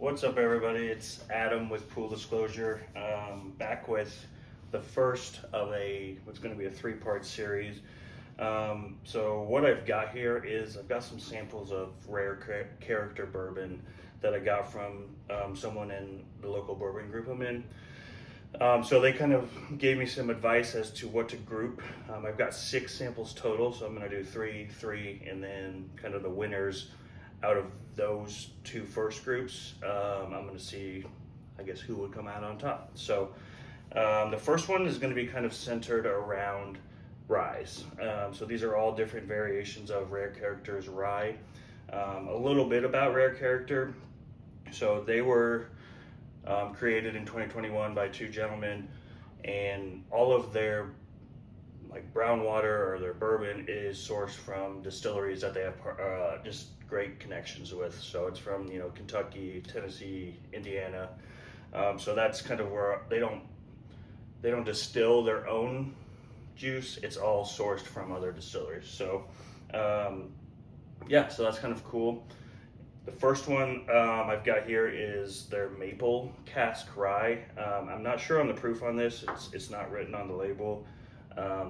What's up, everybody? It's Adam with Pool Disclosure, back with the first of what's going to be a three-part series. So what I've got here is I've got some samples of Rare Character Bourbon that I got from someone in the local bourbon group I'm in. So they kind of gave me some advice as to what to group. I've got 6 samples total, so I'm going to do three, and then kind of the winners out of those 2 first groups. I'm going to see, I guess, who would come out on top. So the first one is going to be kind of centered around ryes. So these are all different variations of Rare Character's rye. A little bit about Rare Character. So they were created in 2021 by 2 gentlemen, and all of their brown water or their bourbon is sourced from distilleries that they have just great connections with. So it's from Kentucky, Tennessee, Indiana. So that's kind of where they don't distill their own juice. It's all sourced from other distilleries. So yeah, so that's kind of cool. The first one I've got here is their maple cask rye. I'm not sure on the proof on this. It's not written on the label.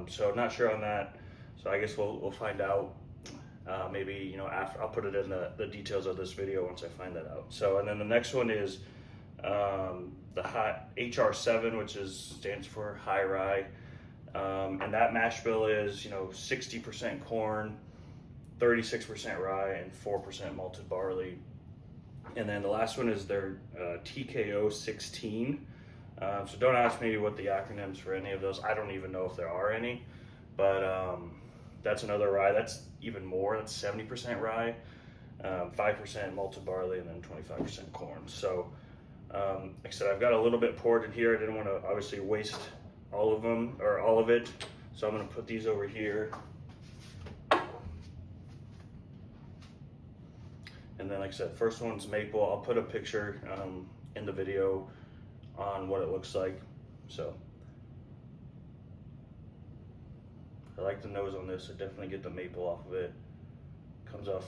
So not sure on that. So I guess we'll find out. Maybe after I'll put it in the details of this video once I find that out. So and then the next one is the hot HR7, which stands for high rye, and that mash bill is 60% corn, 36% rye, and 4% malted barley. And then the last one is their TKO 16. So don't ask me what the acronyms for any of those. I don't even know if there are any, but that's another rye. That's even more. That's 70% rye, 5% malted barley, and then 25% corn. So like I said, I've got a little bit poured in here. I didn't want to obviously waste all of them or all of it. So I'm going to put these over here. And then, like I said, first one's maple. I'll put a picture in the video on what it looks like. So I like the nose on this. I definitely get the maple off of it. Comes off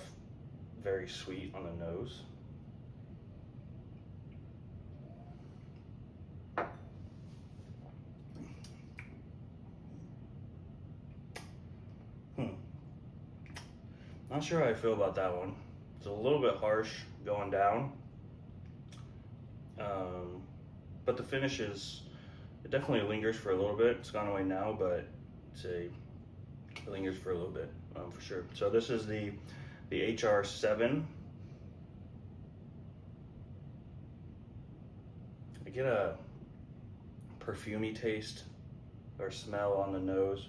very sweet on the nose. Not sure how I feel about that one. It's a little bit harsh going down. But the finish it definitely lingers for a little bit. It's gone away now, but it lingers for a little bit, for sure. So this is the HR7. I get a perfumey taste or smell on the nose.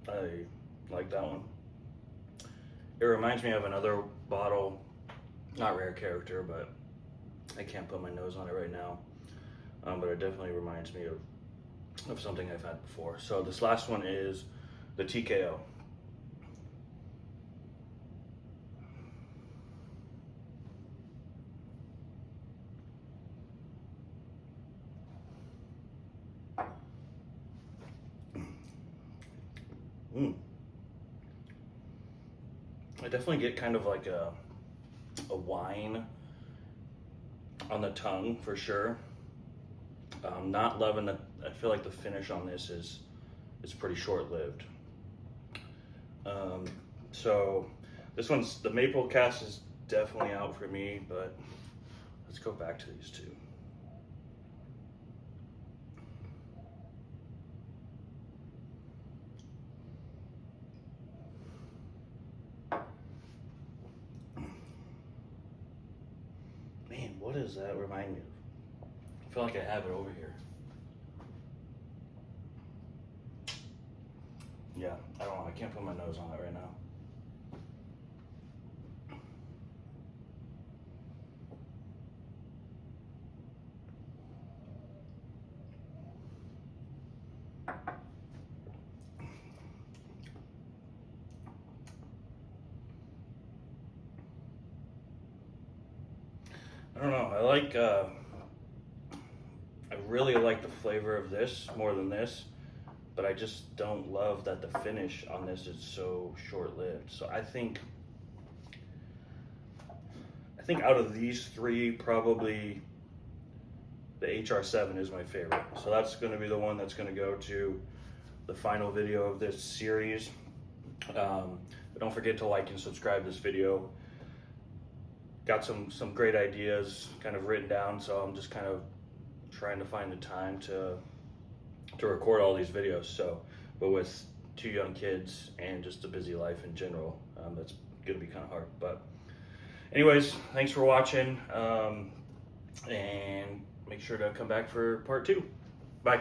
I like that one. It reminds me of another bottle, not Rare Character, but I can't put my nose on it right now. But it definitely reminds me of something I've had before. So this last one is the TKO. I definitely get kind of like a wine on the tongue for sure. Not loving the. I feel like the finish on this is pretty short-lived. So this one's the maple cask is definitely out for me, but let's go back to these 2. What does that remind me of? I feel like I have it over here. Yeah, I don't know. I can't put my nose on it right now. I don't know. I really like the flavor of this more than this, but I just don't love that the finish on this is so short-lived. So I think out of these three, probably the HR7 is my favorite. So that's going to be the one that's going to go to the final video of this series. But don't forget to like and subscribe this video. Got some great ideas kind of written down, so I'm just kind of trying to find the time to record all these videos. So, but with 2 young kids and just a busy life in general, that's gonna be kind of hard. But anyways, thanks for watching, and make sure to come back for part 2. Bye.